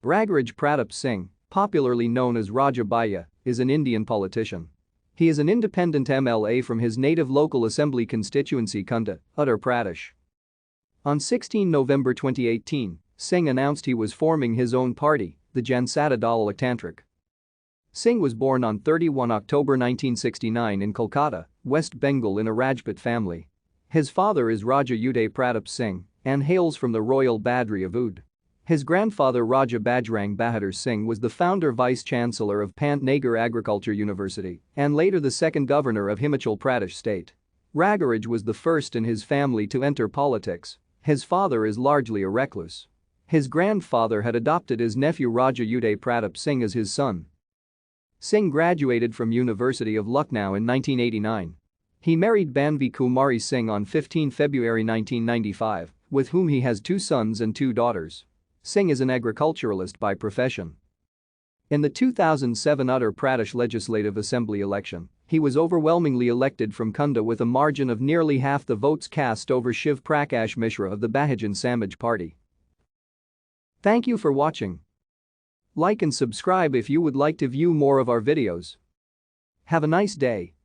Raghuraj Pratap Singh, popularly known as Raja Bhaiya, is an Indian politician. He is an independent M.L.A. from his native local assembly constituency Kunda, Uttar Pradesh. On 16 November 2018, Singh announced he was forming his own party, the Janata Dal Loktantric. Singh was born on 31 October 1969 in Kolkata, West Bengal in a Rajput family. His father is Raja Pratap Singh and hails from the royal Badri of Oudh. His grandfather Raja Bajrang Bahadur Singh was the founder vice-chancellor of Pantnagar Agriculture University and later the second governor of Himachal Pradesh state. Raghuraj was the first in his family to enter politics. His father is largely a recluse. His grandfather had adopted his nephew Raja Pratap Singh as his son. Singh graduated from University of Lucknow in 1989. He married Banvi Kumari Singh on 15 February 1995, with whom he has 2 sons and 2 daughters. Singh is an agriculturalist by profession. In the 2007 Uttar Pradesh Legislative Assembly election, he was overwhelmingly elected from Kunda with a margin of nearly half the votes cast over Shiv Prakash Mishra of the Bahujan Samaj Party. Thank you for watching. Like and subscribe if you would like to view more of our videos. Have a nice day.